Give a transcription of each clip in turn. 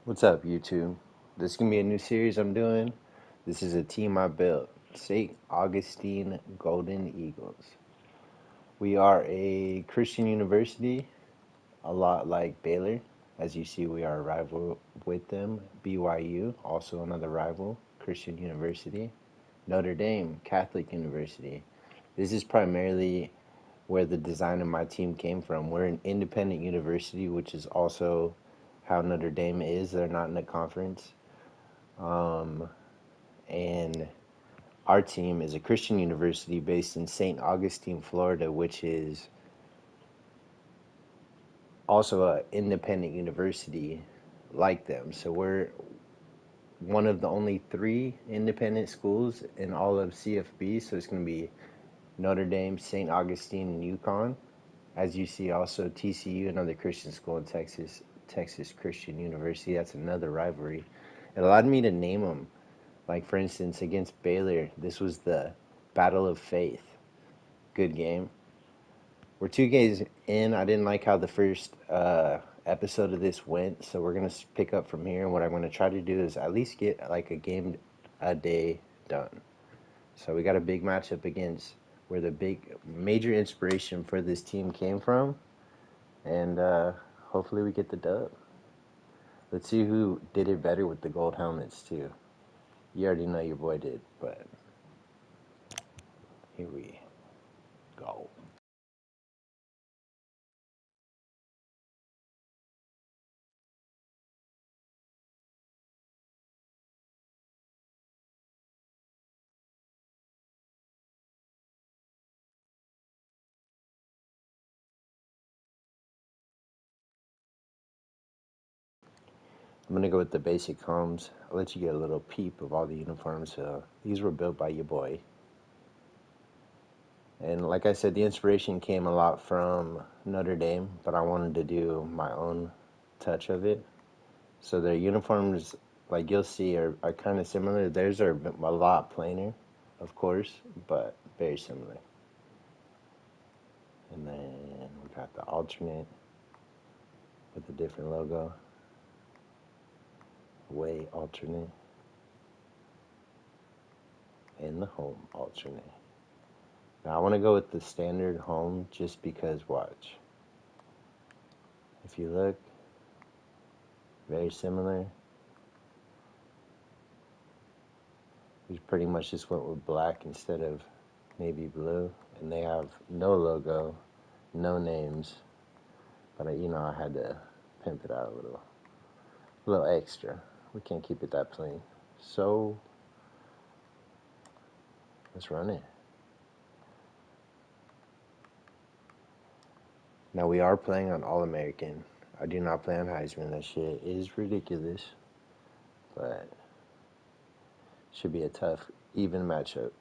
What's up, YouTube? This is going to be a new series I'm doing. This is a team I built, St. Augustine Golden Eagles. We are a Christian university, a lot like Baylor. As you see, we are a rival with them. BYU, also another rival, Christian university. Notre Dame, Catholic university. This is primarily where the design of my team came from. We're an independent university, which is also how Notre Dame is. They're not in a conference. And our team is a Christian university based in St. Augustine, Florida, which is also an independent university like them. So we're one of the only 3 independent schools in all of CFB. So it's going to be Notre Dame, St. Augustine, and UConn. As you see, also TCU, another Christian school in Texas, Texas Christian University. That's another rivalry. It allowed me to name them. Like, for instance, against Baylor, this was the Battle of Faith. Good game. We're 2 games in. I didn't like how the first episode of this went, so we're going to pick up from here. And what I'm going to try to do is at least get like a game a day done. So we got a big matchup against where the big major inspiration for this team came from. And hopefully we get the dub. Let's see who did it better with the gold helmets, too. You already know your boy did, but here we go. I'm going to go with the basic homes. I'll let you get a little peep of all the uniforms. These were built by your boy. And like I said, the inspiration came a lot from Notre Dame, but I wanted to do my own touch of it. So their uniforms, like you'll see, are kind of similar. Theirs are a lot plainer, of course, but very similar. And then we got the alternate with a different logo. Away alternate. And the home alternate. Now I want to go with the standard home just because, watch. If you look, very similar. We pretty much just went with black instead of navy blue. And they have no logo, no names. But I had to pimp it out a little extra. We can't keep it that plain. So let's run it. Now we are playing on All-American. I do not play on Heisman. That shit is ridiculous. But should be a tough, even matchup.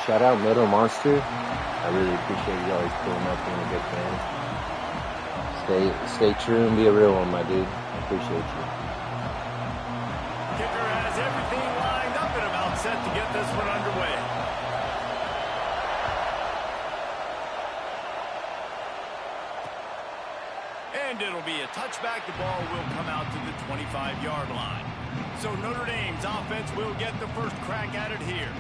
Shout out Middle Monster. I really appreciate you always pulling up, being a good fan. Stay true and be a real one, my dude. I appreciate you. Kicker has everything lined up and about set to get this one underway. And it'll be a touchback. The ball will come out to the 25-yard line. So Notre Dame's offense will get the first crack at it here.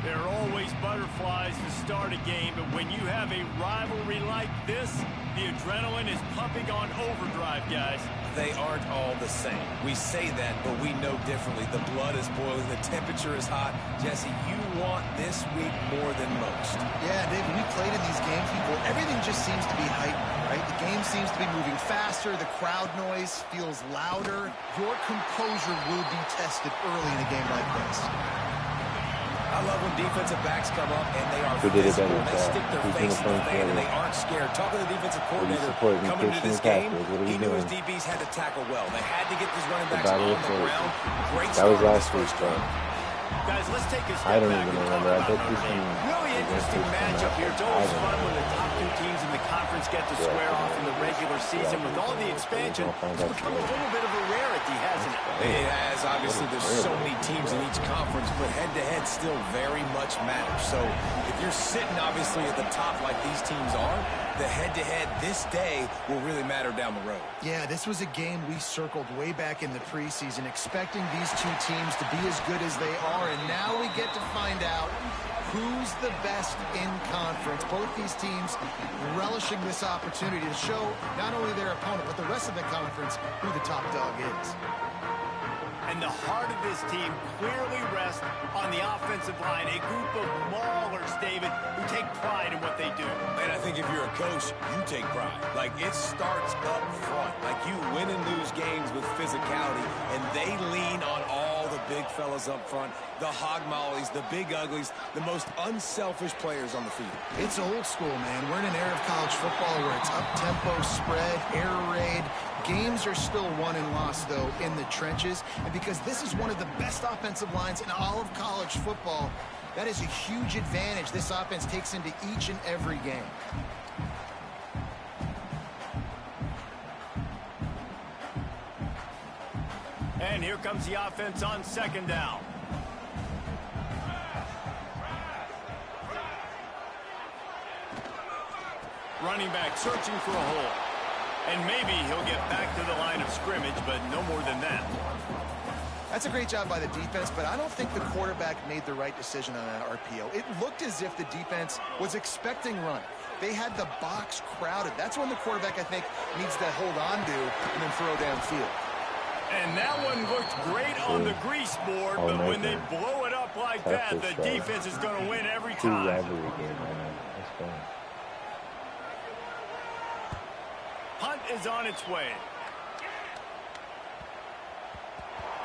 There are always butterflies to start a game, but when you have a rivalry like this, the adrenaline is pumping on overdrive, guys. They aren't all the same. We say that, but we know differently. The blood is boiling. The temperature is hot. Jesse, you want this week more than most. Yeah, David, we played in these games before. Everything just seems to be heightened, right? The game seems to be moving faster. The crowd noise feels louder. Your composure will be tested early in a game like this. I love when defensive backs come up and they are physical. They stick their face in the fan and they aren't scared. Talking to the defensive coordinator coming into this game, he knew his DBs had to tackle well. They had to get this running backs on the ground. Great start in this first game. Guys, let's take a I step don't back even and talk remember. I about bet Notre you Dame. can. Really interesting matchup here. It's always fun when the top two teams in the conference get to square off in the regular season. With all the expansion, it's become a little bit of a rarity, hasn't it? It has. Obviously, there's so many teams in each conference, but head-to-head still very much matters. So if you're sitting, obviously, at the top like these teams are, the head-to-head this day will really matter down the road. Yeah, this was a game we circled way back in the preseason, expecting these two teams to be as good as they are, and now we get to find out who's the best in conference. Both these teams relishing this opportunity to show not only their opponent, but the rest of the conference who the top dog is. And the heart of this team clearly rests on the offensive line, a group of maulers, David, who take pride in what they do. And I think if you're a coach, you take pride. Like, it starts up front. Like, you win and lose games with physicality, and they lean on all the big fellas up front, the hog mollies, the big uglies, the most unselfish players on the field. It's old school, man. We're in an era of college football where it's up-tempo, spread, air raid. Games are still won and lost, though, in the trenches. And because this is one of the best offensive lines in all of college football, that is a huge advantage this offense takes into each and every game. And here comes the offense on second down. Running back searching for a hole. And maybe he'll get back to the line of scrimmage, but no more than that. That's a great job by the defense, but I don't think the quarterback made the right decision on that RPO. It looked as if the defense was expecting run. They had the box crowded. That's when the quarterback, I think, needs to hold on to and then throw downfield. And that one looked great on the grease board, but when they blow it up like that, the defense is going to win every time. Rivalry game, man. That's fun. Punt is on its way.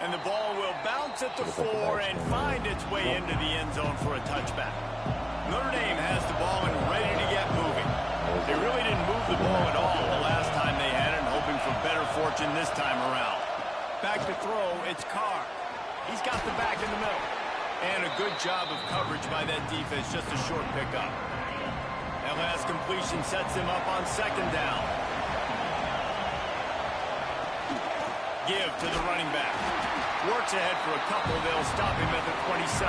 And the ball will bounce at the 4 and find its way into the end zone for a touchback. Notre Dame has the ball and ready to get moving. They really didn't move the ball at all the last time they had it, and hoping for better fortune this time around. Back to throw, it's Carr. He's got the back in the middle. And a good job of coverage by that defense, just a short pickup. That last completion sets him up on second down. Give to the running back. Works ahead for a couple. They'll stop him at the 27.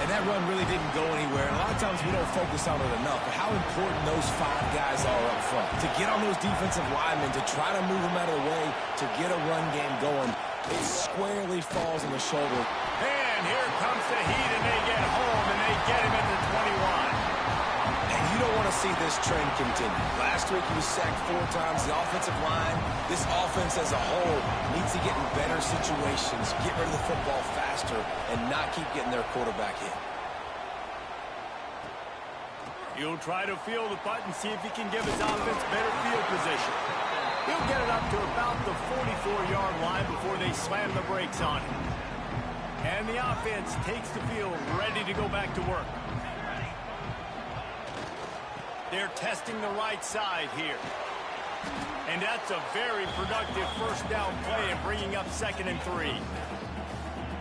And that run really didn't go anywhere. And a lot of times we don't focus on it enough. But how important those 5 guys are up front. To get on those defensive linemen, to try to move them out of the way, to get a run game going, it squarely falls on the shoulder. And here comes the heat, and they get home, and they get him at the 21. And you don't want to see this trend continue. Last week he was sacked 4 times. The offensive line, this offense as a whole, needs to get in better situations, get rid of the football faster, and not keep getting their quarterback hit. He'll try to feel the punt and see if he can give his offense better field position. He'll get it up to about the 44-yard line before they slam the brakes on him. And the offense takes the field, ready to go back to work. They're testing the right side here. And that's a very productive first down play and bringing up 2nd and 3.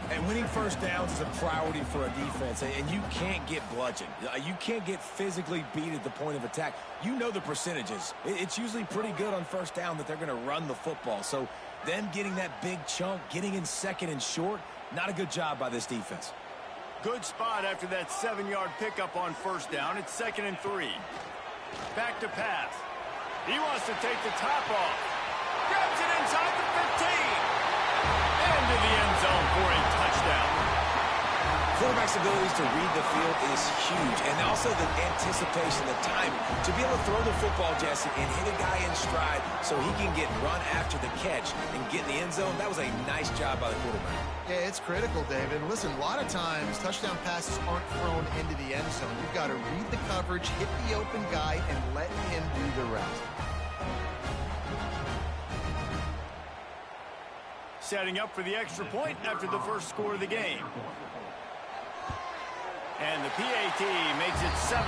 And winning first downs is a priority for a defense, and you can't get bludgeoned. You can't get physically beat at the point of attack. You know the percentages. It's usually pretty good on first down that they're going to run the football. So them getting that big chunk, getting in 2nd and short, not a good job by this defense. Good spot after that 7-yard pickup on first down. It's 2nd and 3. Back to pass. He wants to take the top off. Grabs it inside the 15. Into the end zone for a touchdown. Quarterback's abilities to read the field is huge. And also the anticipation, the timing. To be able to throw the football, Jesse, and hit a guy in stride so he can get run after the catch and get in the end zone, that was a nice job by the quarterback. Yeah, it's critical, David. Listen, a lot of times touchdown passes aren't thrown into the end zone. You've got to read the coverage, hit the open guy, and let him do the rest. Setting up for the extra point after the first score of the game. And the PAT makes it 7-0.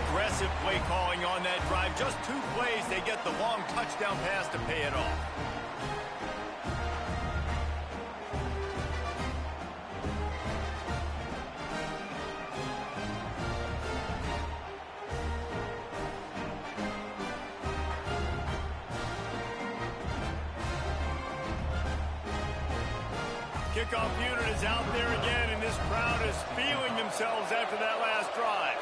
Aggressive play calling on that drive. Just 2 plays, they get the long touchdown pass to pay it off. Kickoff unit is out there again, and this crowd is feeling themselves after that last drive.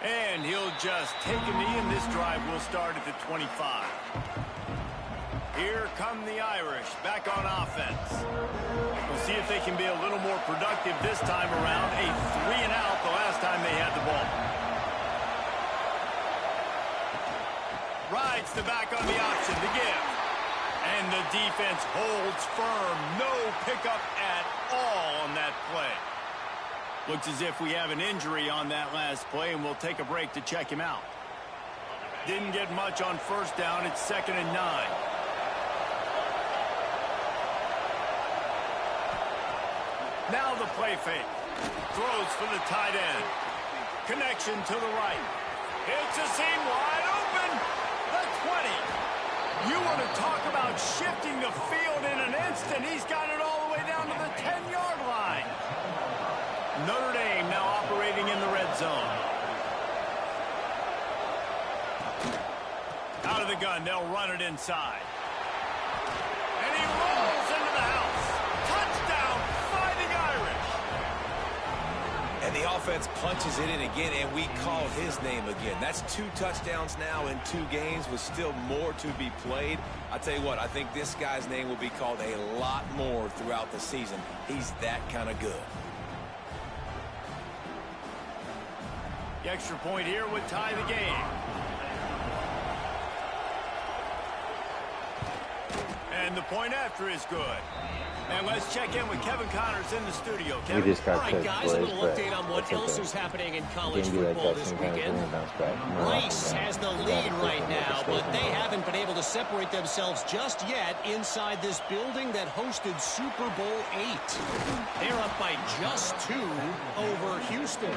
And he'll just take a knee, and this drive will start at the 25. Here come the Irish back on offense. We'll see if they can be a little more productive this time around. A 3-and-out the last time they had the ball. Rides the back on the option to give. And the defense holds firm. No pickup at all on that play. Looks as if we have an injury on that last play, and we'll take a break to check him out. Didn't get much on first down. It's 2nd and 9. Now the play fake. Throws for the tight end. Connection to the right. It's a seam wide open. The 20. You want to talk about shifting the field in an instant. He's got it all the way down to the 10-yard line. Notre Dame now operating in the red zone. Out of the gun, they'll run it inside. And he rolls into the house. Touchdown, Fighting Irish. And the offense punches it in again, and we call his name again. That's 2 touchdowns now in 2 games with still more to be played. I tell you what, I think this guy's name will be called a lot more throughout the season. He's that kind of good. The extra point here would tie the game. And the point after is good. And let's check in with Kevin Connors in the studio. Kevin? We just got All right, guys, a little update on what else okay. is happening in college Game be like football that this sometimes, weekend. and then bounce back. More Rice often has the than lead not. right now, but they Mistake. haven't been able to separate themselves just yet inside this building that hosted Super Bowl 8. They're up by just 2 over Houston.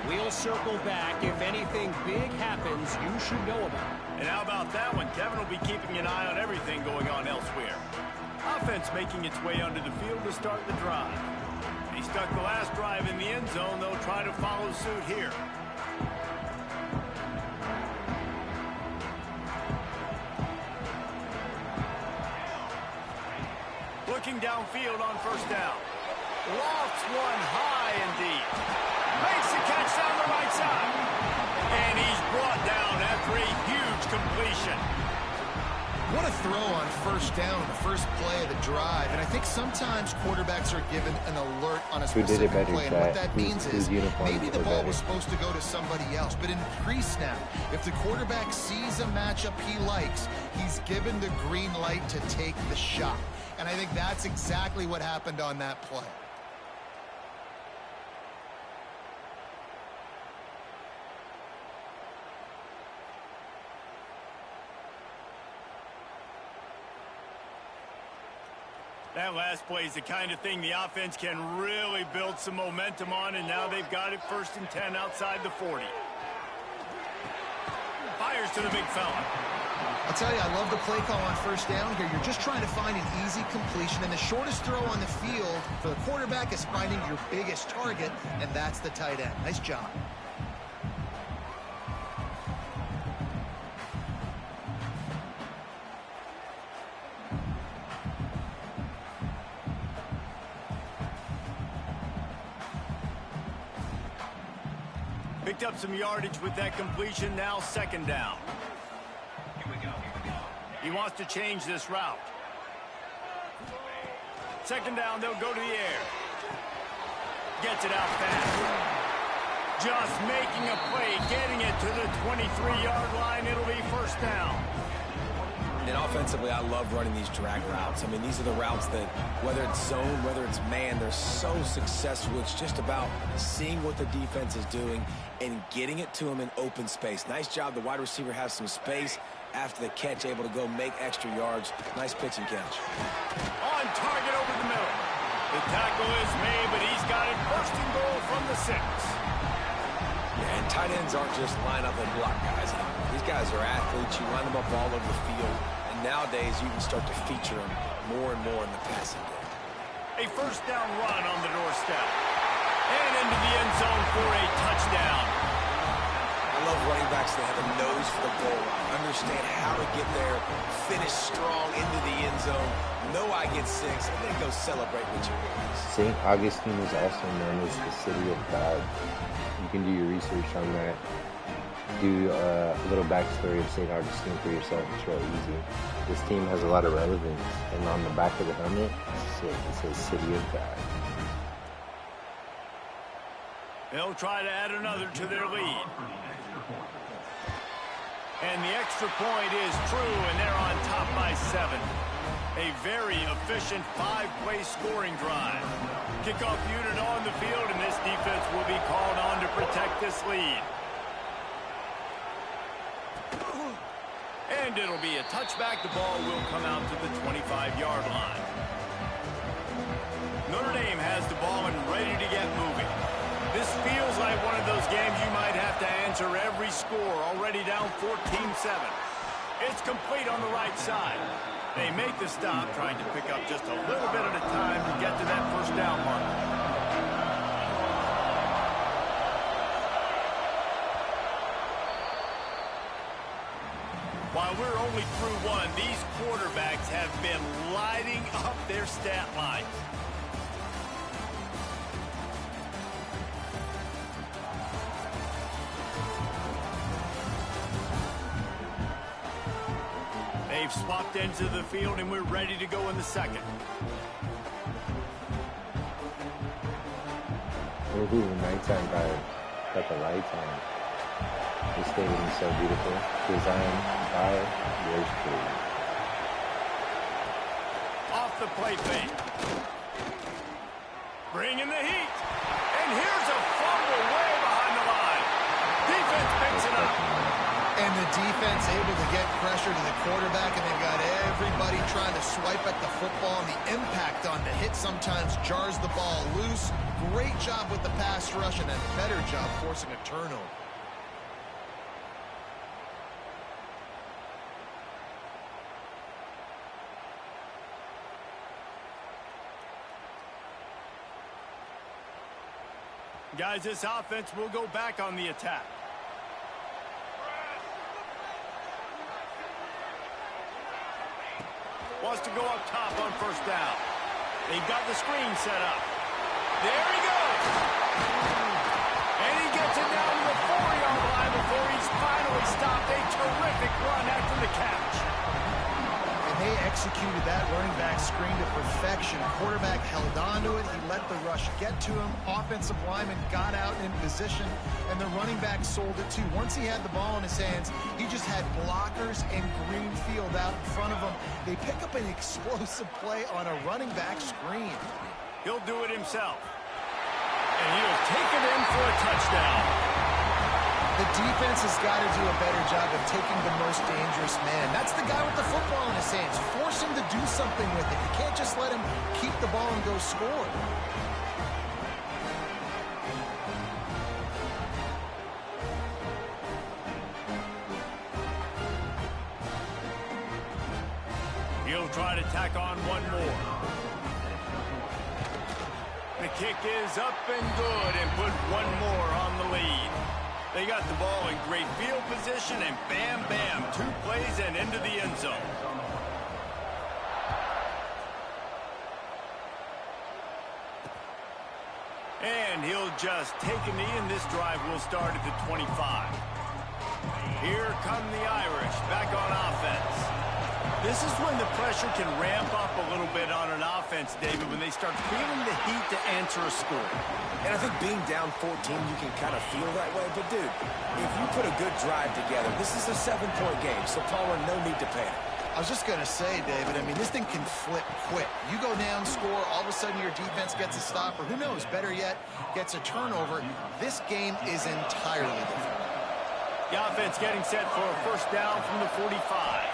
We'll circle back. If anything big happens, you should know about it. And how about that one? Kevin will be keeping an eye on everything going on elsewhere. Offense making its way onto the field to start the drive. He stuck the last drive in the end zone. They'll try to follow suit here. Looking downfield on first down. Lofts one high and deep. Makes the catch down the right side. And he's brought down after a huge completion. What a throw on first down on the first play of the drive. And I think sometimes quarterbacks are given an alert on a Who did it specific better, play. And what Chad? that means Whose is uniforms maybe the were ball better? was supposed to go to somebody else. But in pre-snap, if the quarterback sees a matchup he likes, he's given the green light to take the shot. And I think that's exactly what happened on that play. That last play is the kind of thing the offense can really build some momentum on, and now they've got it 1st and 10 outside the 40. Fires to the big fella. I'll tell you, I love the play call on first down here. You're just trying to find an easy completion, and the shortest throw on the field for the quarterback is finding your biggest target, and that's the tight end. Nice job. Picked up some yardage with that completion. Now 2nd down. He wants to change this route. 2nd down, they'll go to the air. Gets it out fast. Just making a play, getting it to the 23-yard line. It'll be 1st down. And offensively, I love running these drag routes. I mean, these are the routes that, whether it's zone, whether it's man, they're so successful. It's just about seeing what the defense is doing and getting it to them in open space. Nice job. The wide receiver has some space after the catch, able to go make extra yards. Nice pitch and catch. On target over the middle. The tackle is made, but he's got it 1st and goal from the 6. Yeah, and tight ends aren't just line up and block guys. These guys are athletes. You line them up all over the field. And nowadays, you can start to feature them more and more in the passing game. A first down run on the doorstep. And into the end zone for a touchdown. I love running backs that have a nose for the goal line. Understand how to get there, finish strong into the end zone, know I get 6, and then go celebrate with your boys. St. Augustine is also known as the city of God. You can do your research on that. Do a little backstory of St. Augustine for yourself. It's real easy. This team has a lot of relevance, and on the back of the helmet, it says City of God. They'll try to add another to their lead. And the extra point is true, and they're on top by 7. A very efficient 5-play scoring drive. Kickoff unit on the field, and this defense will be called on to protect this lead. And it'll be a touchback. The ball will come out to the 25-yard line. Notre Dame has the ball and ready to get moving. This feels like one of those games you might have to answer every score. Already down 14-7. It's complete on the right side. They make the stop, trying to pick up just a little bit at a time to get to that first down mark. While we're only through one, these quarterbacks have been lighting up their stat lines. They've swapped into the field, and we're ready to go in the second. Ooh, nighttime got the lights on. This stadium is so beautiful. Designed by yours truly. Off the play fake. Bringing the heat. And here's a fumble way behind the line. Defense picks it up. And the defense able to get pressure to the quarterback, and they've got everybody trying to swipe at the football, and the impact on the hit sometimes jars the ball loose. Great job with the pass rush, and a better job forcing a turnover. Guys, this offense will go back on the attack. Wants to go up top on first down. They've got the screen set up. There he goes. And he gets it down to the 4-yard line before he's finally stopped. A terrific run after the catch. And they executed that running back screen to perfection. Quarterback held on to it. He let the rush get to him. Offensive lineman got out in position, and the running back sold it too. Once he had the ball in his hands, he just had blockers and green field out in front of him. They pick up an explosive play on a running back screen. He'll do it himself. And he'll take it in for a touchdown. The defense has got to do a better job of taking the most dangerous man. That's the guy with the football in his hands. Force him to do something with it. You can't just let him keep the ball and go score. He'll try to tack on one more. The kick is up and good, and put one more on the lead. They got the ball in great field position, and bam, bam, 2 plays and into the end zone. And he'll just take a knee, and this drive will start at the 25. Here come the Irish back on offense. This is when the pressure can ramp up a little bit on an offense, David, when they start feeling the heat to answer a score. And I think being down 14, you can kind of feel that way. But, dude, if you put a good drive together, this is a 7-point game, so Palmer, no need to panic. I was just going to say, David, I mean, this thing can flip quick. You go down, score, all of a sudden your defense gets a stop, or who knows, better yet, gets a turnover. This game is entirely different. The offense getting set for a first down from the 45.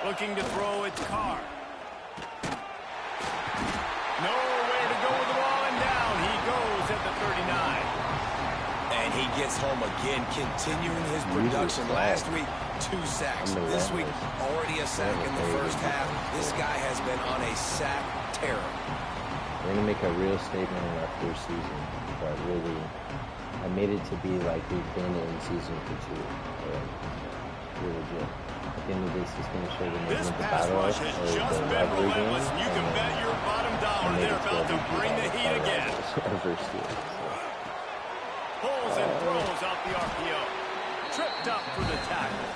Looking to throw, it's Carr. Nowhere to go with the ball, and down he goes at the 39. And he gets home again, continuing his production. Last week, 2 sacks. This week, already a sack in the first half. This guy has been on a sack tear. We're gonna make a real statement in our first season, but really, I made it to be like we've been in season for 2. We're legit. At the end of this, it's gonna show the This movement, the pass battle, rush has just the been rivalry game, relentless, and you can bet your bottom I dollar made they're it to about to MVP bring the heat again. our first year. Pulls and throws off the RPO. Tripped up for the tackle.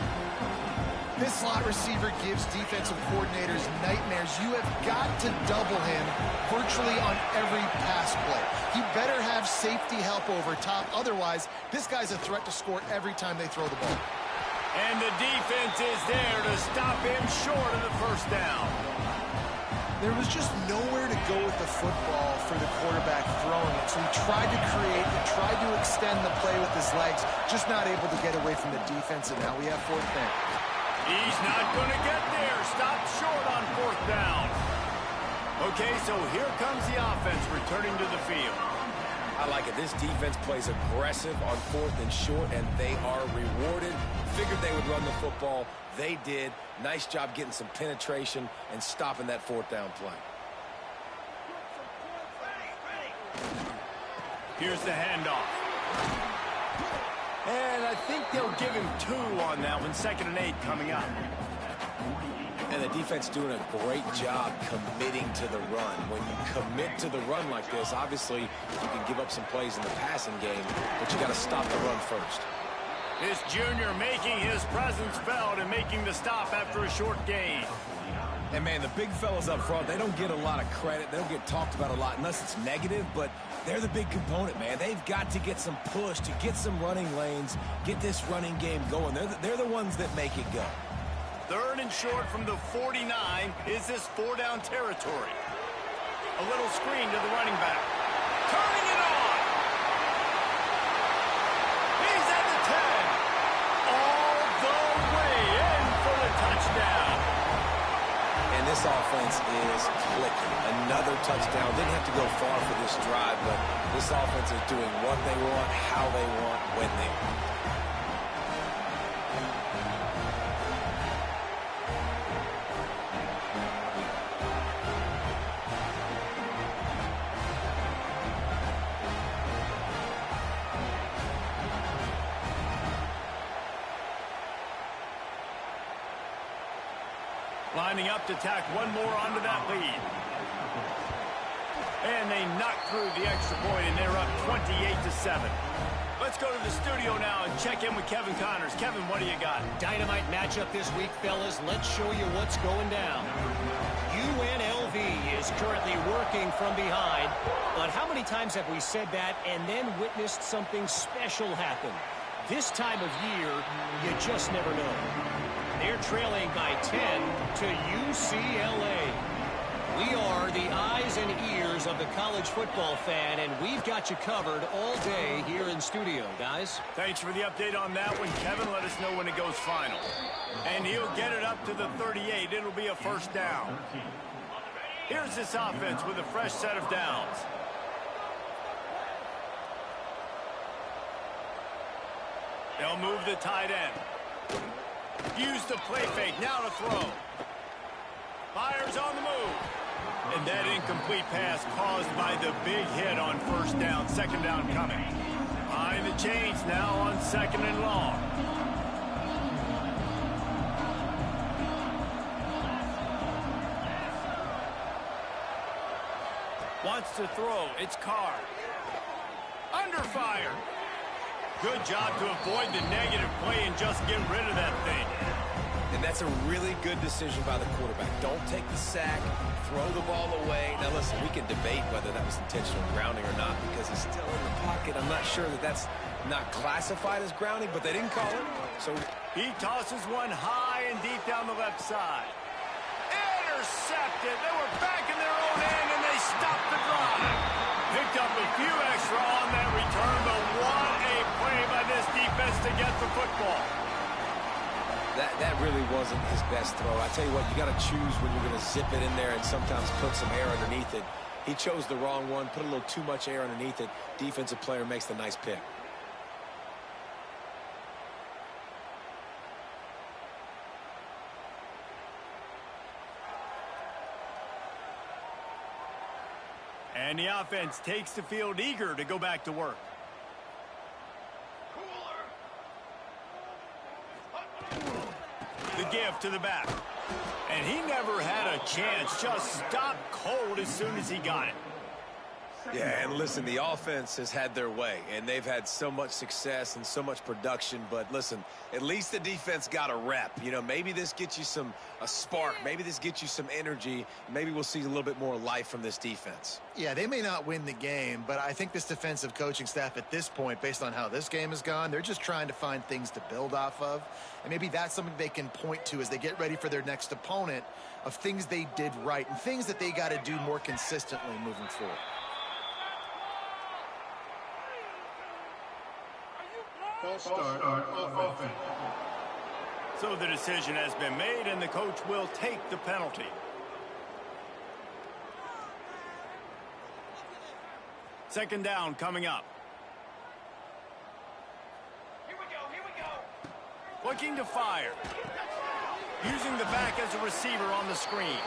This slot receiver gives defensive coordinators nightmares. You have got to double him virtually on every pass play. He better have safety help over top. Otherwise, this guy's a threat to score every time they throw the ball. And the defense is there to stop him short of the first down. There was just nowhere to go with the football for the quarterback throwing it. So he tried to create, he tried to extend the play with his legs, just not able to get away from the defense, and now we have 4th down. He's not going to get there. Stopped short on 4th down. Okay, so here comes the offense returning to the field. I like it. This defense plays aggressive on 4th and short, and they are rewarded. Figured they would run the football. They did. Nice job getting some penetration and stopping that 4th down play. Here's the handoff. And I think they'll give him 2 on that one. 2nd and 8 coming up. And the defense doing a great job committing to the run. When you commit to the run like this, obviously you can give up some plays in the passing game, but you got to stop the run first. This junior making his presence felt and making the stop after a short gain. And, man, the big fellas up front, they don't get a lot of credit. They don't get talked about a lot unless it's negative, but they're the big component, man. They've got to get some push, to get some running lanes, get this running game going. They're the ones that make it go. 3rd and short from the 49 is this 4-down territory. A little screen to the running back. Turning it on. He's at the 10. All the way in for the touchdown. And this offense is clicking. Another touchdown. Didn't have to go far for this drive, but this offense is doing what they want, how they want, when they want. Lining up to tack one more onto that lead. And they knock through the extra point, and they're up 28-7. Let's go to the studio now and check in with Kevin Connors. Kevin, what do you got? Dynamite matchup this week, fellas. Let's show you what's going down. UNLV is currently working from behind, but how many times have we said that and then witnessed something special happen? This time of year, you just never know. They're trailing by 10 to UCLA. We are the eyes and ears of the college football fan, and we've got you covered all day here in studio, guys. Thanks for the update on that one, Kevin. Let us know when it goes final. And he'll get it up to the 38. It'll be a 1st down. Here's this offense with a fresh set of downs. They'll move the tight end. Use the play fake. Now to throw. Fires on the move. And that incomplete pass caused by the big hit on 1st down. 2nd down coming. Behind the chains now on 2nd and long. Wants to throw. It's Carr. Under fire. Good job to avoid the negative play and just get rid of that thing. And that's a really good decision by the quarterback. Don't take the sack, throw the ball away. Now, listen, we can debate whether that was intentional grounding or not because he's still in the pocket. I'm not sure that that's not classified as grounding, but they didn't call it. So he tosses one high and deep down the left side. Intercepted. They were back in their own end, and they stopped the drive. Picked up a few extra on that return, but what a play by this defense to get the football. That really wasn't his best throw. I tell you what, you got to choose when you're going to zip it in there and sometimes put some air underneath it. He chose the wrong one, put a little too much air underneath it. Defensive player makes the nice pick. And the offense takes the field eager to go back to work. The give to the back. And he never had a chance. Just stopped cold as soon as he got it. Yeah, and listen, the offense has had their way, and they've had so much success and so much production. But listen, at least the defense got a rep. You know, maybe this gets you a spark. Maybe this gets you some energy. Maybe we'll see a little bit more life from this defense. Yeah, they may not win the game, but I think this defensive coaching staff at this point, based on how this game has gone, they're just trying to find things to build off of. And maybe that's something they can point to as they get ready for their next opponent, of things they did right and things that they got to do more consistently moving forward. False start on offense. So the decision has been made, and the coach will take the penalty. Second down coming up. Here we go. Looking to fire. Using the back as a receiver on the screen.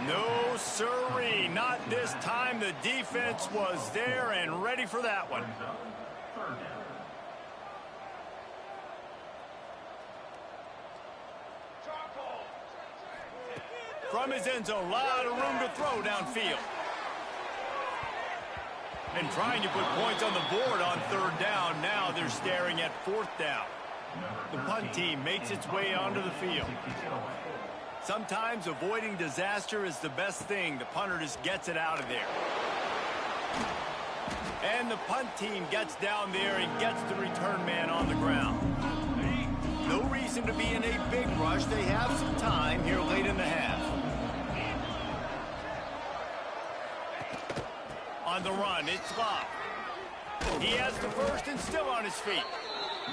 No sirree, not this time. The defense was there and ready for that one. From his end zone, a lot of room to throw downfield. And trying to put points on the board on third down. Now they're staring at fourth down. The punt team makes its way onto the field. Sometimes avoiding disaster is the best thing. The punter just gets it out of there. And the punt team gets down there and gets the return man on the ground. No reason to be in a big rush. They have some time here late in the half. On the run, it's Love. He has the first and still on his feet.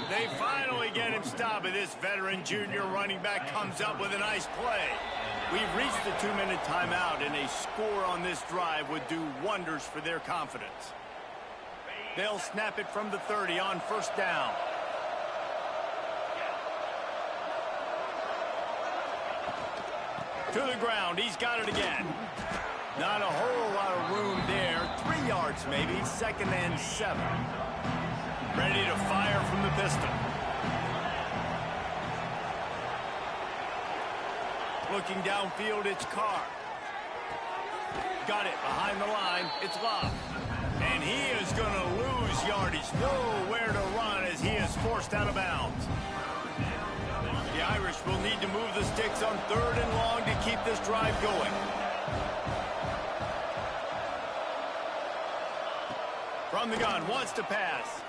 They finally get him stopped, but this veteran junior running back comes up with a nice play. We've reached the 2-minute timeout, and a score on this drive would do wonders for their confidence. They'll snap it from the 30 on first down. To the ground, he's got it again. Not a whole lot of room there. 3 yards maybe, 2nd and 7. Ready to fire from the pistol. Looking downfield, it's Carr. Got it behind the line, it's Love. And he is going to lose yardage. Nowhere to run as he is forced out of bounds. The Irish will need to move the sticks on 3rd and long to keep this drive going. From the gun, wants to pass.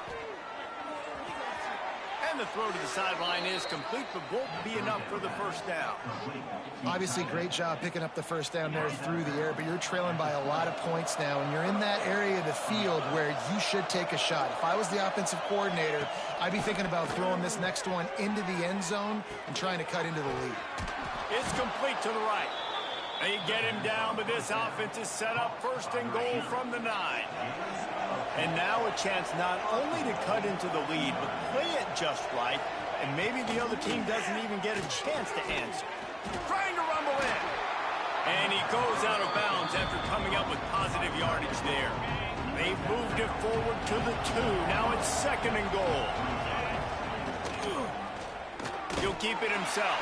And the throw to the sideline is complete, but won't be enough for the first down. Obviously, great job picking up the first down there through the air, but you're trailing by a lot of points now, and you're in that area of the field where you should take a shot. If I was the offensive coordinator, I'd be thinking about throwing this next one into the end zone and trying to cut into the lead. It's complete to the right. They get him down, but this offense is set up 1st and goal from the 9. And now a chance not only to cut into the lead, but play it just right, and maybe the other team doesn't even get a chance to answer. Trying to rumble in. And he goes out of bounds after coming up with positive yardage there. They've moved it forward to the 2. Now it's 2nd and goal. He'll keep it himself.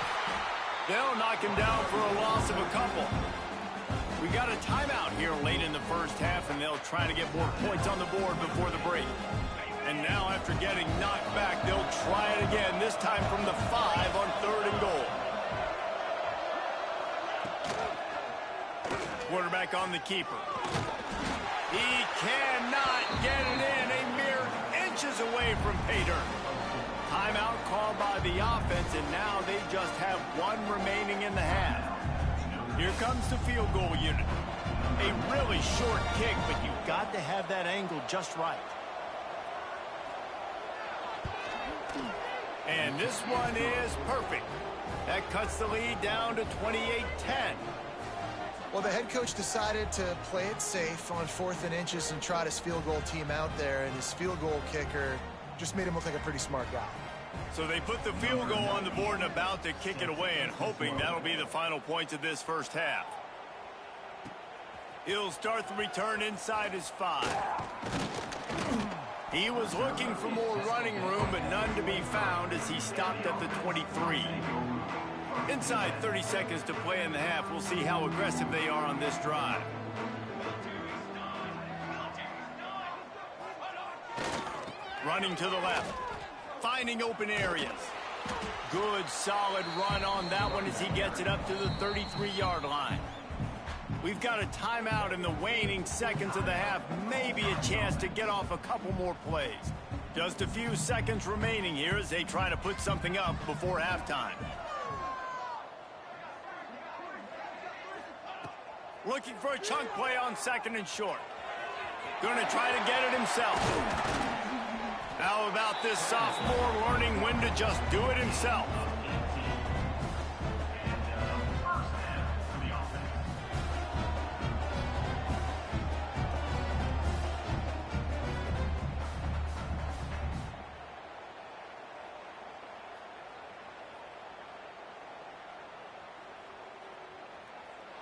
They'll knock him down for a loss of a couple. We got a timeout here late in the first half, and they'll try to get more points on the board before the break. And now after getting knocked back, they'll try it again, this time from the 5 on 3rd and goal. Quarterback on the keeper. He cannot get it in, a mere inches away from pay dirt. Timeout called by the offense, and now they just have 1 remaining in the half. Here comes the field goal unit. A really short kick, but you've got to have that angle just right. And this one is perfect. That cuts the lead down to 28-10. Well, the head coach decided to play it safe on 4th and inches and trot his field goal team out there, and his field goal kicker just made him look like a pretty smart guy. So they put the field goal on the board and about to kick it away, and hoping that'll be the final points of this first half. He'll start the return inside his 5. He was looking for more running room, but none to be found as he stopped at the 23. Inside 30 seconds to play in the half. We'll see how aggressive they are on this drive. Running to the left. Finding open areas. Good, solid run on that one as he gets it up to the 33-yard line. We've got a timeout in the waning seconds of the half. Maybe a chance to get off a couple more plays. Just a few seconds remaining here as they try to put something up before halftime. Looking for a chunk play on 2nd and short. Going to try to get it himself. How about this sophomore learning when to just do it himself?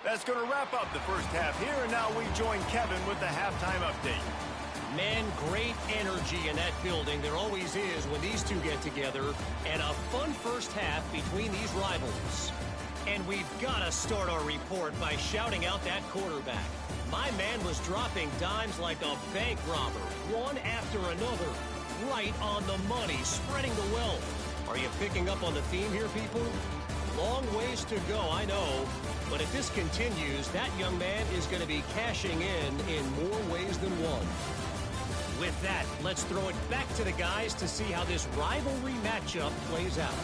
That's going to wrap up the first half here, and now we join Kevin with the halftime update. Man, great energy in that building. There always is when these two get together, and a fun first half between these rivals. And we've got to start our report by shouting out that quarterback. My man was dropping dimes like a bank robber, one after another, right on the money, spreading the wealth. Are you picking up on the theme here, people? Long ways to go, I know. But if this continues, that young man is going to be cashing in more ways than one. With that, let's throw it back to the guys to see how this rivalry matchup plays out.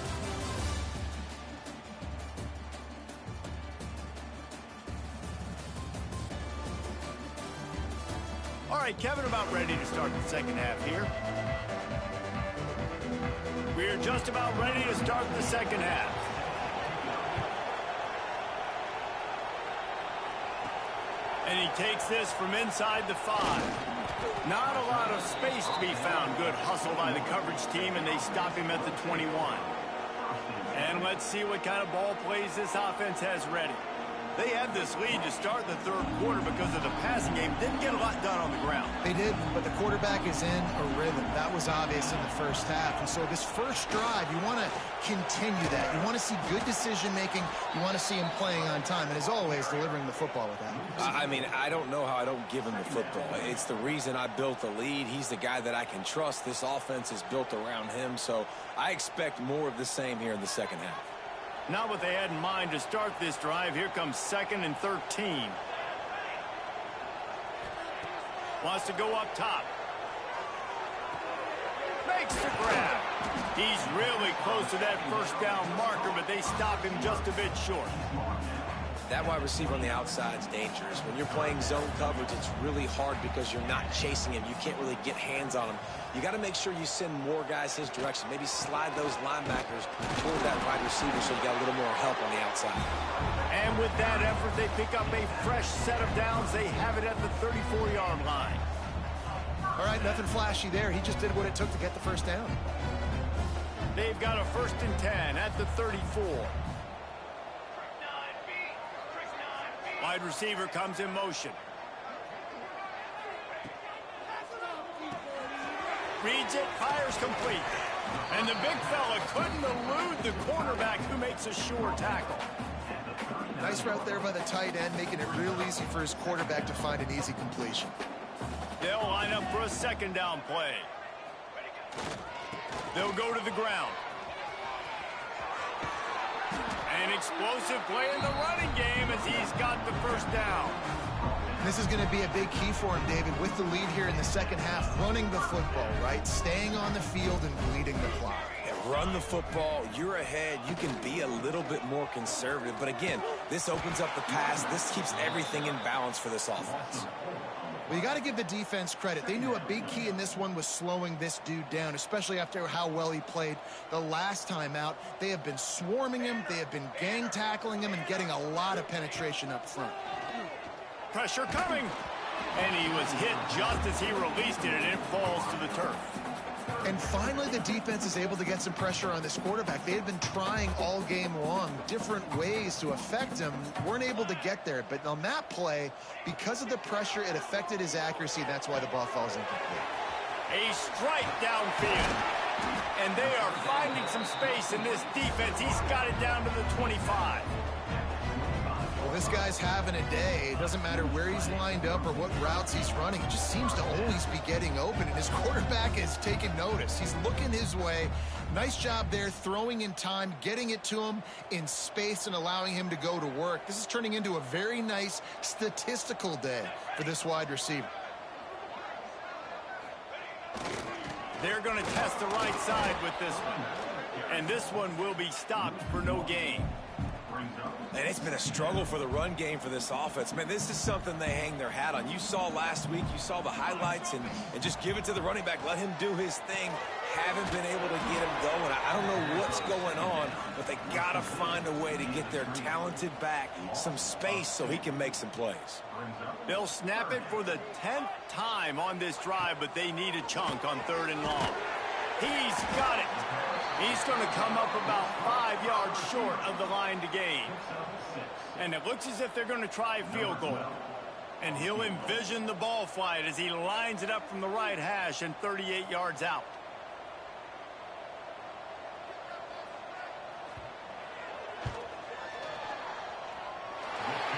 All right, Kevin, about ready to start the second half here. We're just about ready to start the second half. And he takes this from inside the 5. Not a lot of space to be found. Good hustle by the coverage team, and they stop him at the 21. And let's see what kind of ball plays this offense has ready. They had this lead to start the third quarter because of the passing game. Didn't get a lot done on the ground. They did, but the quarterback is in a rhythm. That was obvious in the first half. And so this first drive, you want to continue that. You want to see good decision-making. You want to see him playing on time. And as always, delivering the football with that. I mean, I don't know how I don't give him the football. It's the reason I built the lead. He's the guy that I can trust. This offense is built around him. So I expect more of the same here in the second half. Not what they had in mind to start this drive. Here comes 2nd and 13. Wants to go up top. Makes the grab. He's really close to that first down marker, but they stop him just a bit short. That wide receiver on the outside is dangerous. When you're playing zone coverage, it's really hard because you're not chasing him. You can't really get hands on him. You got to make sure you send more guys his direction. Maybe slide those linebackers toward that wide receiver so you got a little more help on the outside. And with that effort, they pick up a fresh set of downs. They have it at the 34-yard line. All right, nothing flashy there. He just did what it took to get the first down. They've got a 1st and 10 at the 34. Wide receiver comes in motion. Reads it, fires complete. And the big fella couldn't elude the cornerback who makes a sure tackle. Nice route there by the tight end, making it real easy for his quarterback to find an easy completion. They'll line up for a 2nd down play. They'll go to the ground. An explosive play in the running game as he's got the first down. This is going to be a big key for him, David, with the lead here in the second half, running the football, right? Staying on the field and bleeding the clock. Yeah, run the football. You're ahead. You can be a little bit more conservative. But again, this opens up the pass. This keeps everything in balance for this offense. Well, you got to give the defense credit. They knew a big key in this one was slowing this dude down, especially after how well he played the last time out. They have been swarming him. They have been gang tackling him and getting a lot of penetration up front. Pressure coming. And he was hit just as he released it, and it falls to the turf. And finally, the defense is able to get some pressure on this quarterback. They had been trying all game long different ways to affect him. Weren't able to get there. But on that play, because of the pressure, it affected his accuracy. That's why the ball falls incomplete. A strike downfield. And they are finding some space in this defense. He's got it down to the 25. Well, this guy's having a day. It doesn't matter where he's lined up or what routes he's running. He just seems to always be getting open, and his quarterback is taking notice. He's looking his way. Nice job there, throwing in time, getting it to him in space and allowing him to go to work. This is turning into a very nice statistical day for this wide receiver. They're going to test the right side with this one. And this one will be stopped for no gain. And it's been a struggle for the run game for this offense. Man, this is something they hang their hat on. You saw last week, you saw the highlights, and just give it to the running back. Let him do his thing. Haven't been able to get him going. I don't know what's going on, but they got to find a way to get their talented back some space so he can make some plays. They'll snap it for the 10th time on this drive, but they need a chunk on 3rd and long. He's got it. He's going to come up about 5 yards short of the line to gain. And it looks as if they're going to try a field goal. And he'll envision the ball flight as he lines it up from the right hash and 38 yards out.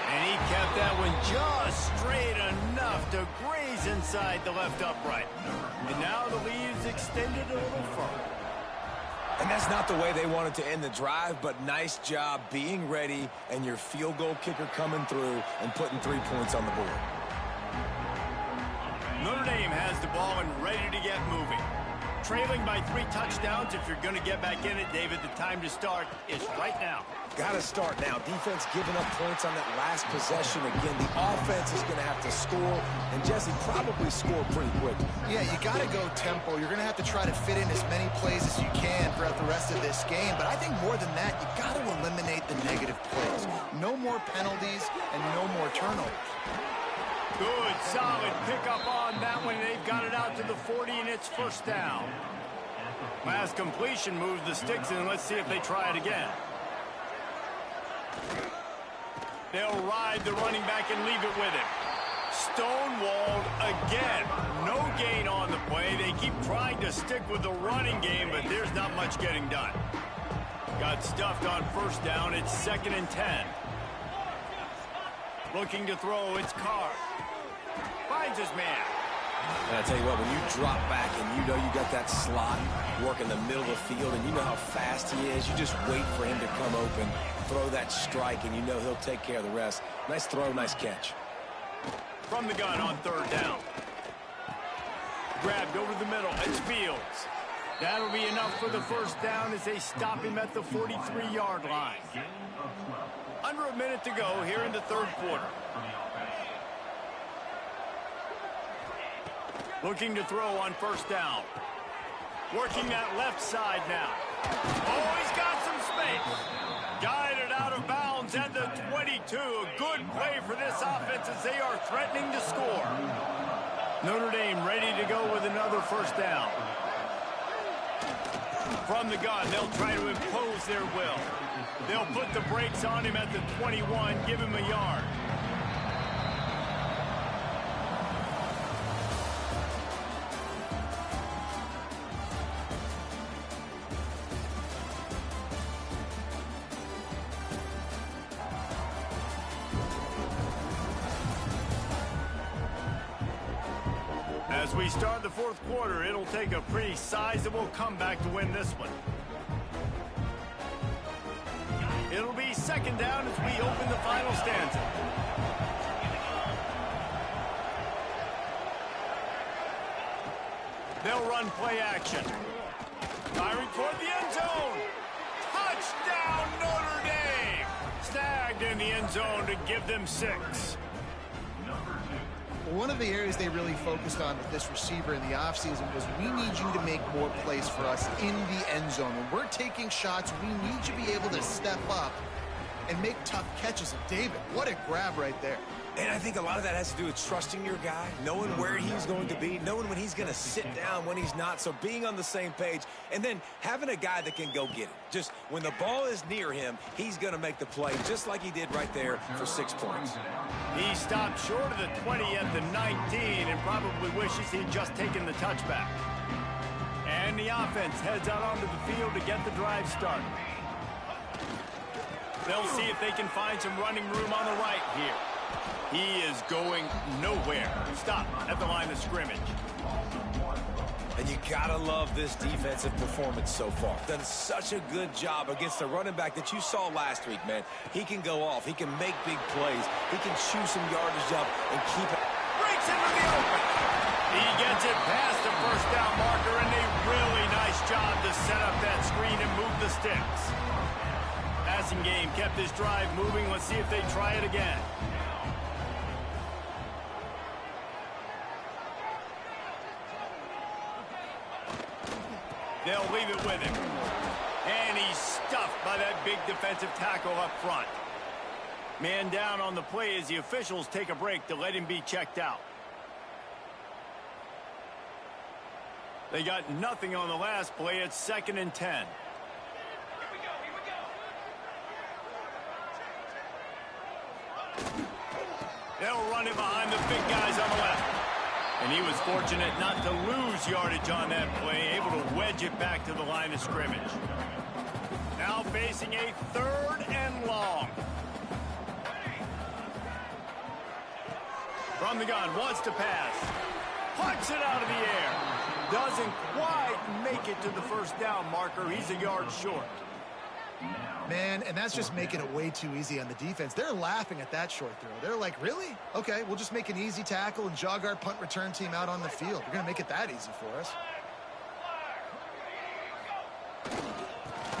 And he kept that one just straight enough to graze inside the left upright. And now the lead's extended a little further. And that's not the way they wanted to end the drive, but nice job being ready and your field goal kicker coming through and putting 3 points on the board. Notre Dame has the ball and ready to get moving. Trailing by 3 touchdowns. If you're going to get back in it, David, the time to start is right now. Got to start now. Defense giving up points on that last possession. Again, the offense is going to have to score, and Jesse probably score pretty quick. Yeah, you got to go tempo. You're going to have to try to fit in as many plays as you can throughout the rest of this game. But I think more than that, you got to eliminate the negative plays. No more penalties and no more turnovers. Good, solid pickup on that one. They've got it out to the 40, and it's 1st down. Last completion moves the sticks, and let's see if they try it again. They'll ride the running back and leave it with him. Stonewalled again. No gain on the play. They keep trying to stick with the running game, but there's not much getting done. Got stuffed on 1st down. It's 2nd and 10. Looking to throw, it's Carr. Finds his man. And I tell you what, when you drop back and you know you got that slot work in the middle of the field and you know how fast he is, you just wait for him to come open, throw that strike, and you know he'll take care of the rest. Nice throw, nice catch. From the gun on 3rd down. Grabbed over the middle. It's Fields. That'll be enough for the 1st down as they stop him at the 43-yard line. Under a minute to go here in the 3rd quarter. Looking to throw on 1st down. Working that left side now. Oh, he's got some space. Guided out of bounds at the 22. A good play for this offense as they are threatening to score. Notre Dame ready to go with another 1st down. From the gun, they'll try to impose their will. They'll put the brakes on him at the 21, give him a yard. As we start the 4th quarter, it'll take a pretty sizable comeback to win this one. It'll be 2nd down as we open the final stanza. They'll run play action. Firing toward the end zone. Touchdown, Notre Dame! Snagged in the end zone to give them 6. One of the areas they really focused on with this receiver in the offseason was we need you to make more plays for us in the end zone. When we're taking shots, we need you to be able to step up and make tough catches. And David, what a grab right there. And I think a lot of that has to do with trusting your guy, knowing where he's going to be, knowing when he's going to sit down, when he's not, so being on the same page, and then having a guy that can go get it. Just when the ball is near him, he's going to make the play, just like he did right there for 6 points. He stopped short of the 20 at the 19 and probably wishes he'd just taken the touchback. And the offense heads out onto the field to get the drive started. They'll see if they can find some running room on the right here. He is going nowhere. Stop at the line of scrimmage. And you gotta love this defensive performance so far. Done such a good job against the running back that you saw last week, man. He can go off. He can make big plays. He can chew some yardage up and keep it. Breaks into the open. He gets it past the first down marker, and a really nice job to set up that screen and move the sticks. Passing game kept this drive moving. Let's see if they try it again. They'll leave it with him. And he's stuffed by that big defensive tackle up front. Man down on the play as the officials take a break to let him be checked out. They got nothing on the last play. It's 2nd and 10. They'll run it behind the big guys on the left. And he was fortunate not to lose yardage on that play, able to wedge it back to the line of scrimmage. Now facing a 3rd and long. From the gun, wants to pass. Pucks it out of the air. Doesn't quite make it to the first down marker. He's a yard short. Man, and that's just making it way too easy on the defense. They're laughing at that short throw. They're like, really? Okay, we'll just make an easy tackle and jog our punt return team out on the field. We're going to make it that easy for us.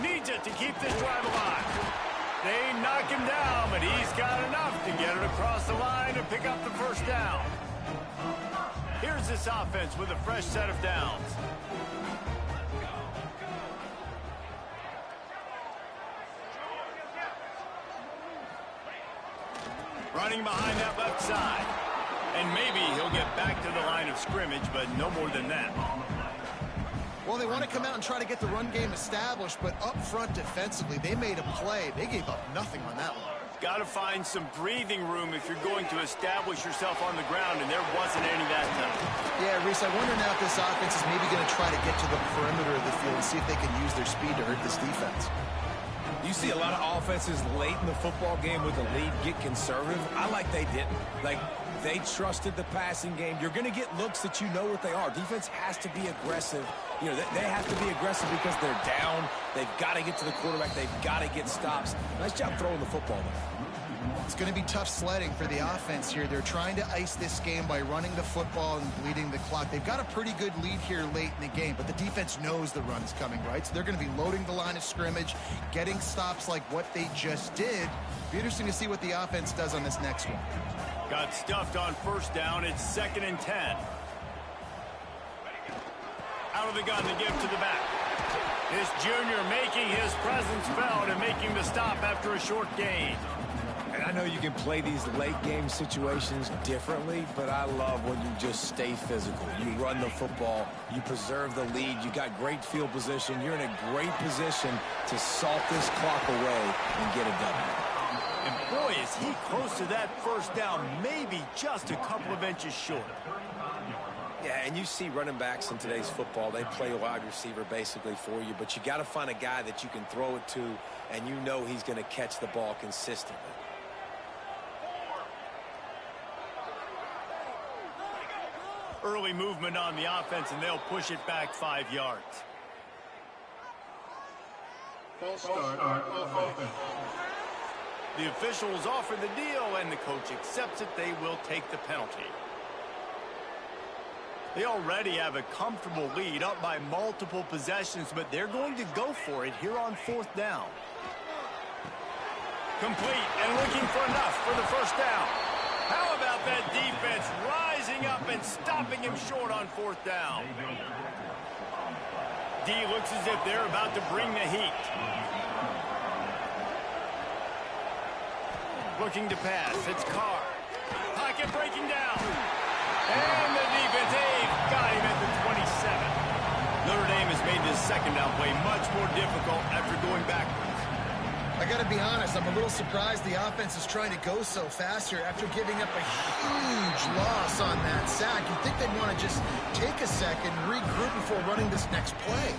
Needs it to keep this drive alive. They knock him down, but he's got enough to get it across the line and pick up the first down. Here's this offense with a fresh set of downs. Running behind that left side. And maybe he'll get back to the line of scrimmage, but no more than that. Well, they want to come out and try to get the run game established, but up front defensively, they made a play. They gave up nothing on that one. Got to find some breathing room if you're going to establish yourself on the ground, and there wasn't any that time. Yeah, Reese, I wonder now if this offense is maybe going to try to get to the perimeter of the field and see if they can use their speed to hurt this defense. You see a lot of offenses late in the football game with the lead get conservative. I like they didn't. Like, they trusted the passing game. You're going to get looks that you know what they are. Defense has to be aggressive. You know, they have to be aggressive because they're down. They've got to get to the quarterback. They've got to get stops. Nice job throwing the football, though. It's going to be tough sledding for the offense here. They're trying to ice this game by running the football and bleeding the clock. They've got a pretty good lead here late in the game, but the defense knows the run is coming, right? So they're going to be loading the line of scrimmage, getting stops like what they just did. Be interesting to see what the offense does on this next one. Got stuffed on first down. It's 2nd and 10. Out of the gun to give to the back. This junior making his presence felt and making the stop after a short gain. And I know you can play these late game situations differently, but I love when you just stay physical. You run the football, you preserve the lead, you got great field position, you're in a great position to salt this clock away and get it done. And boy, is he close to that first down, maybe just a couple of inches short. Yeah, and you see running backs in today's football, they play wide receiver basically for you, but you got to find a guy that you can throw it to, and you know he's going to catch the ball consistently. Early movement on the offense, and they'll push it back 5 yards. False start of offense. The officials offer the deal, and the coach accepts it. They will take the penalty. They already have a comfortable lead, up by multiple possessions, but they're going to go for it here on 4th down. Complete and looking for enough for the first down. How about that defense rising up and stopping him short on 4th down? D looks as if they're about to bring the heat. Looking to pass. It's Carr. pocket breaking down. And the defense, they've got him at the 27. Notre Dame has made this second down play much more difficult after going backwards. I got to be honest, I'm a little surprised the offense is trying to go so fast here after giving up a huge loss on that sack. You'd think they'd want to just take a second, regroup before running this next play.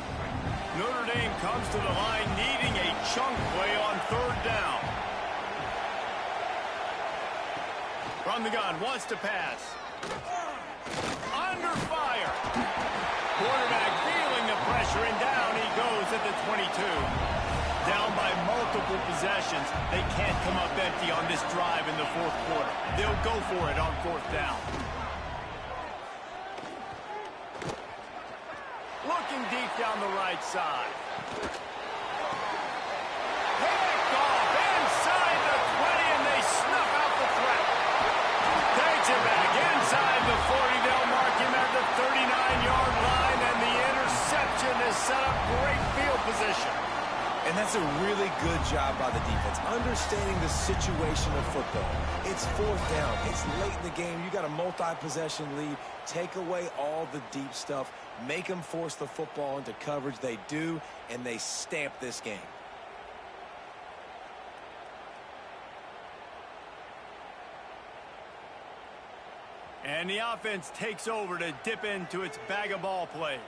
Notre Dame comes to the line needing a chunk play on third down. From the gun, wants to pass. Under fire. Quarterback feeling the pressure, and down he goes at the 22. Down by multiple possessions. They can't come up empty on this drive in the fourth quarter. They'll go for it on fourth down. Looking deep down the right side. Picked off inside the 20, and they snuff out the threat. Takes it back inside the 40. They'll mark him at the 39-yard line, and the interception has set up great field position. And that's a really good job by the defense, understanding the situation of football. It's fourth down. It's late in the game. You got a multi-possession lead. Take away all the deep stuff. Make them force the football into coverage. They do, and they stamp this game. And the offense takes over to dip into its bag of ball plays.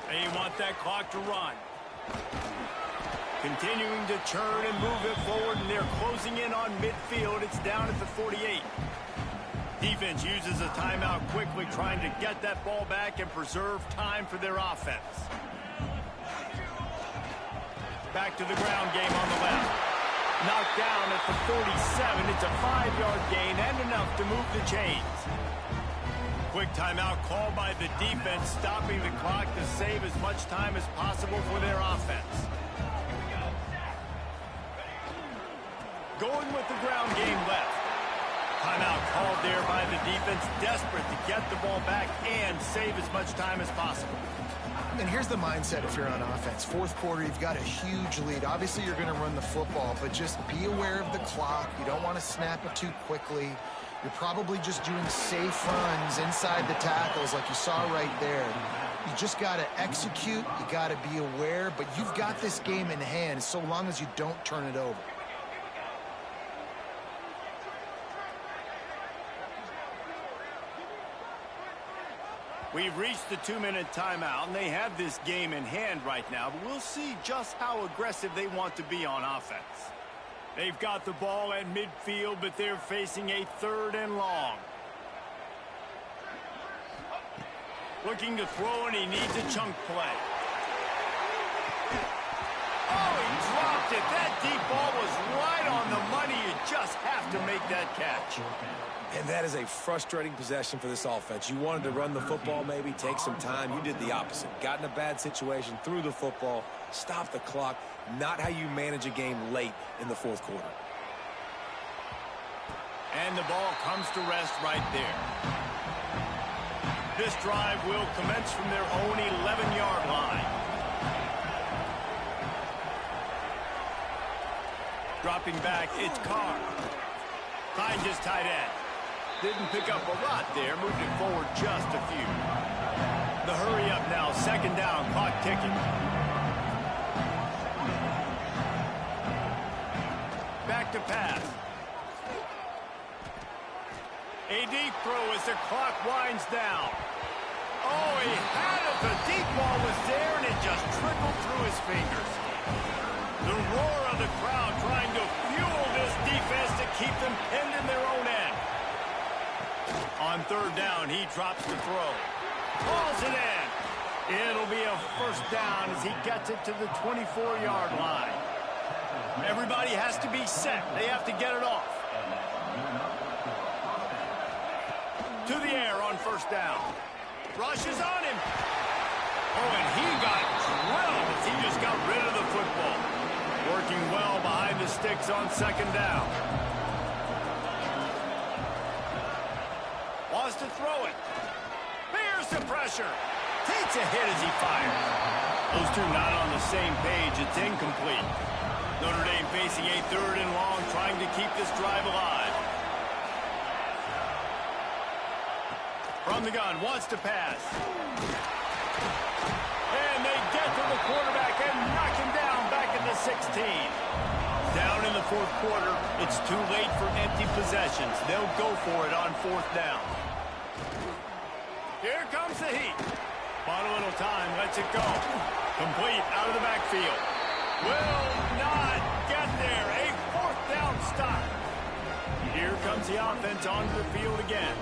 They want that clock to run. Continuing to churn and move it forward, and they're closing in on midfield. It's down at the 48. Defense uses a timeout quickly, trying to get that ball back and preserve time for their offense. Back to the ground game on the left. Knocked down at the 47. It's a 5-yard gain and enough to move the chains. Quick timeout called by the defense, stopping the clock to save as much time as possible for their offense. Going with the ground game left. Timeout called there by the defense, desperate to get the ball back and save as much time as possible. And here's the mindset if you're on offense. Fourth quarter, you've got a huge lead. Obviously, you're going to run the football, but just be aware of the clock. You don't want to snap it too quickly. You're probably just doing safe runs inside the tackles like you saw right there. You just got to execute. You got to be aware, but you've got this game in hand so long as you don't turn it over. We've reached the 2-minute timeout, and they have this game in hand right now, but we'll see just how aggressive they want to be on offense. They've got the ball at midfield, but they're facing a 3rd and long. Looking to throw, and he needs a chunk play. Oh, he dropped it. That deep ball was right on the money. You just have to make that catch. And that is a frustrating possession for this offense. You wanted to run the football, maybe take some time. You did the opposite. Got in a bad situation, threw the football, stopped the clock. Not how you manage a game late in the fourth quarter. And the ball comes to rest right there. This drive will commence from their own 11-yard line. Dropping back, it's Carr. Finds his tight end. Didn't pick up a lot there, moved it forward just a few. The hurry up now, 2nd down, clock ticking. Back to pass. A deep throw as the clock winds down. Oh, he had it. The deep ball was there, and it just trickled through his fingers. The roar of the crowd trying to fuel this defense to keep them pinned in their own end. On 3rd down, he drops the throw. Calls it in. It'll be a 1st down as he gets it to the 24-yard line. Everybody has to be set. They have to get it off. To the air on 1st down. Rushes on him. Oh, and he got drilled as he just got rid of the football. Working well behind the sticks on 2nd down. Wants to throw it. Bears the pressure. Takes a hit as he fires. Those two not on the same page. It's incomplete. Notre Dame facing a 3rd and long, trying to keep this drive alive. From the gun, wants to pass. And they get to the quarterback and knock him down back at the 16. Down in the 4th quarter, it's too late for empty possessions. They'll go for it on 4th down. Here comes the heat. Bought a little time, lets it go. Complete out of the backfield. Will not get there. A 4th down stop. Here comes the offense onto the field again.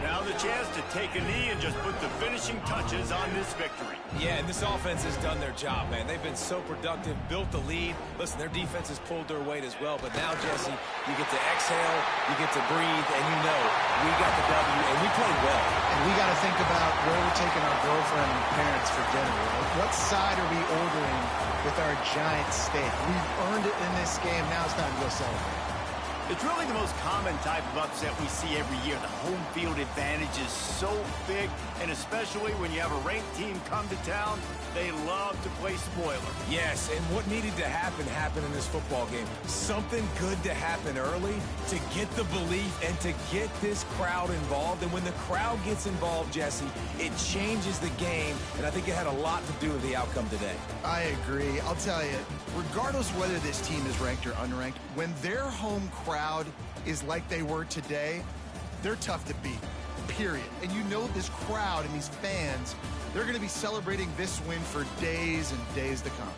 Now the chance to take a knee and just put the finishing touches on this victory. Yeah, and this offense has done their job, man. They've been so productive, built the lead. Listen, their defense has pulled their weight as well. But now, Jesse, you get to exhale, you get to breathe, and you know we got the W, and we played well. And we got to think about where we're taking our girlfriend and parents for dinner. Right? What side are we ordering with our giant steak? We've earned it in this game. Now it's time to go celebrate. It's really the most common type of upset we see every year. The home field advantage is so big, and especially when you have a ranked team come to town, they love to play spoiler. Yes, and what needed to happen happened in this football game. Something good to happen early to get the belief and to get this crowd involved. And when the crowd gets involved, Jesse, it changes the game, and I think it had a lot to do with the outcome today. I agree. I'll tell you, regardless whether this team is ranked or unranked, when their home crowd is like they were today, they're tough to beat, period. And you know this crowd and these fans, they're going to be celebrating this win for days and days to come.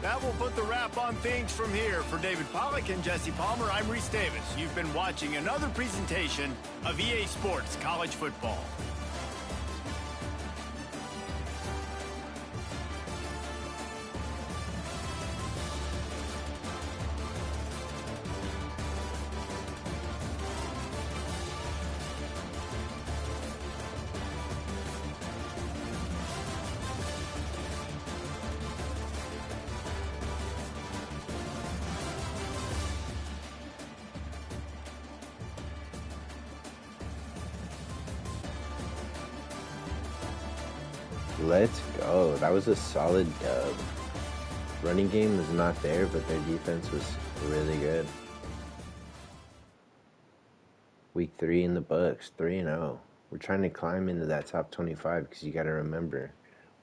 That will put the wrap on things from here. For David Pollack and Jesse Palmer, I'm Reese Davis. You've been watching another presentation of EA Sports College Football. Let's go. That was a solid dub. Running game was not there, but their defense was really good. Week 3 in the books, 3-0. We're trying to climb into that top 25 because you got to remember,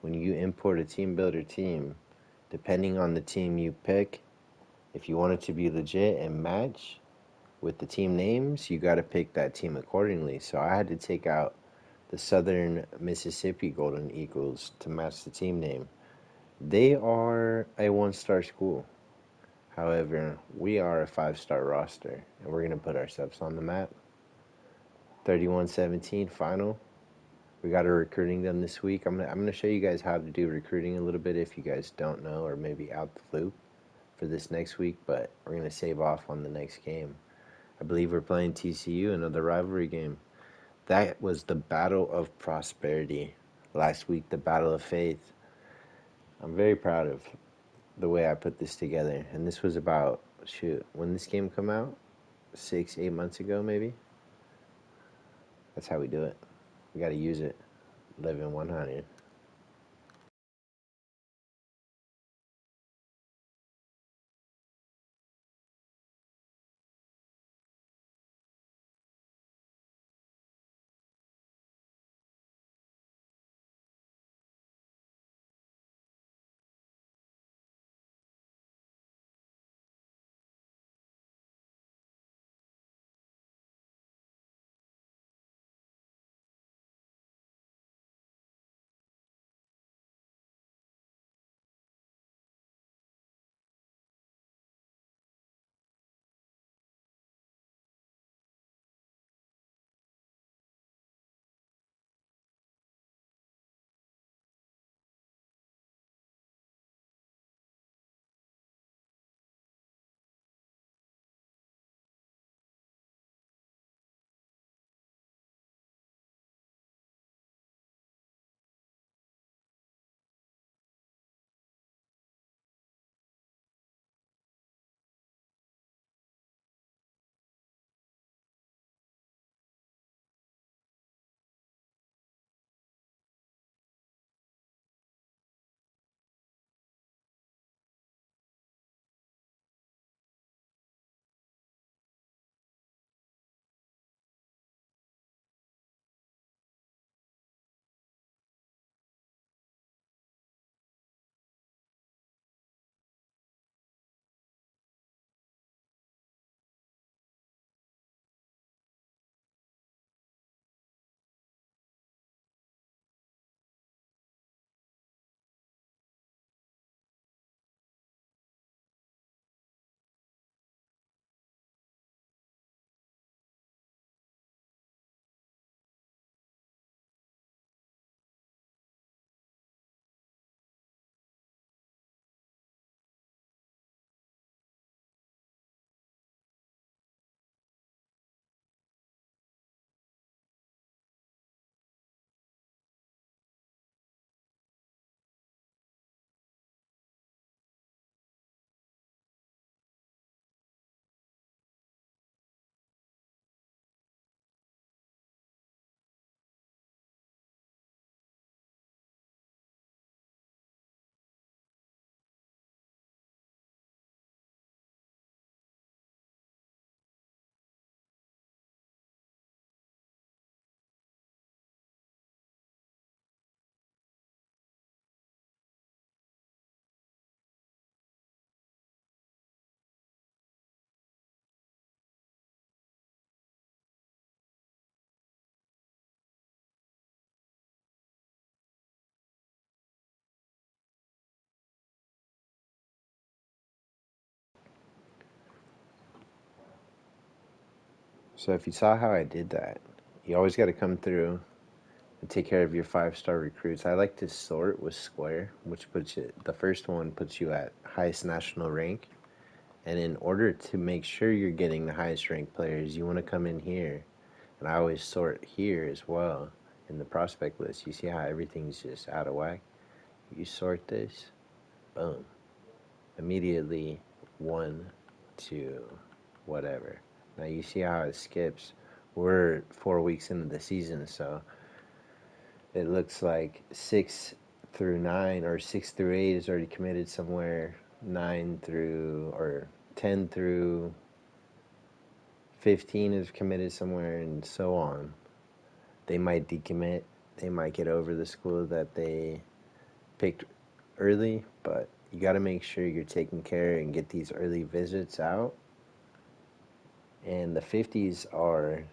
when you import a team builder team, depending on the team you pick, if you want it to be legit and match with the team names, you got to pick that team accordingly. So I had to take out the Southern Mississippi Golden Eagles to match the team name. They are a 1-star school. However, we are a 5-star roster, and we're going to put ourselves on the map. 31-17 final. We got a recruiting done this week. I'm gonna show you guys how to do recruiting a little bit if you guys don't know or maybe out the loop for this next week, but we're going to save off on the next game. I believe we're playing TCU, another rivalry game. That was the battle of prosperity. Last week, the battle of faith. I'm very proud of the way I put this together. And this was about, when this game come out? 6-8 months ago, maybe? That's how we do it. We got to use it. 11-100. So if you saw how I did that, you always got to come through and take care of your 5-star recruits. I like to sort with square, which puts you, the first one puts you at highest national rank. And in order to make sure you're getting the highest ranked players, you want to come in here. And I always sort here as well in the prospect list. You see how everything's just out of whack? You sort this, boom. Immediately 1 to whatever. Now you see how it skips. We're 4 weeks into the season, so it looks like 6 through 9 or 6 through 8 is already committed somewhere. 9 through or 10 through 15 is committed somewhere, and so on. They might decommit. They might get over the school that they picked early, but you got to make sure you're taking care and get these early visits out. And the 50s are,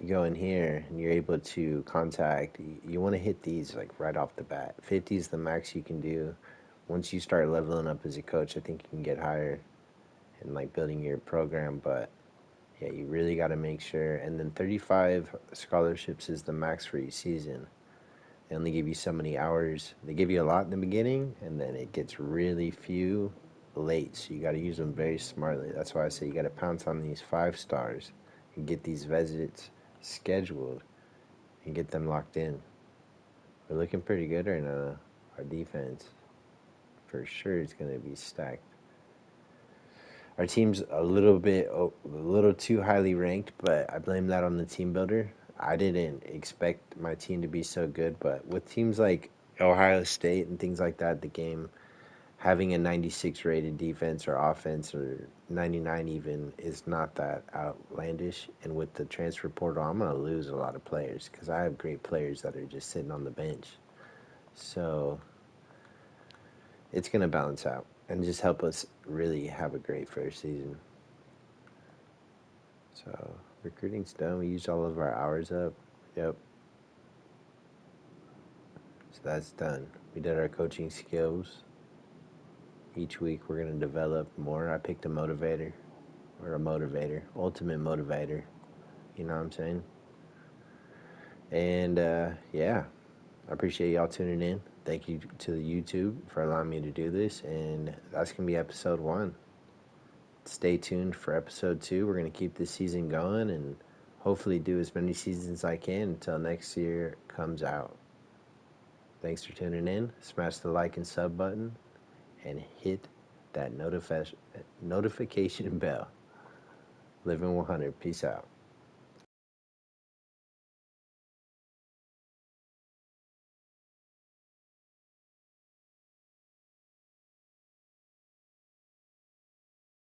you go in here and you're able to contact, you want to hit these like right off the bat. 50 is the max you can do. Once you start leveling up as a coach, I think you can get higher and like building your program, but yeah, you really got to make sure. And then 35 scholarships is the max for each season. They only give you so many hours. They give you a lot in the beginning, and then it gets really few late. So you got to use them very smartly. That's why I say you got to pounce on these 5-stars and get these visits scheduled and get them locked in. We're looking pretty good right now. Our defense, for sure, is going to be stacked. Our team's a little too highly ranked, but I blame that on the team builder. I didn't expect my team to be so good, but with teams like Ohio State and things like that, the game having a 96 rated defense or offense or 99 even is not that outlandish. And with the transfer portal, I'm going to lose a lot of players because I have great players that are just sitting on the bench. So it's going to balance out and just help us really have a great first season. So recruiting's done. We used all of our hours up. Yep. So that's done. We did our coaching skills. Each week we're going to develop more. I picked a motivator or a motivator, ultimate motivator. You know what I'm saying? And yeah, I appreciate y'all tuning in. Thank you to the YouTube for allowing me to do this. And that's going to be episode 1. Stay tuned for episode 2. We're going to keep this season going and hopefully do as many seasons as I can until next year comes out. Thanks for tuning in. Smash the like and sub button and hit that notification bell. Living 100. Peace out.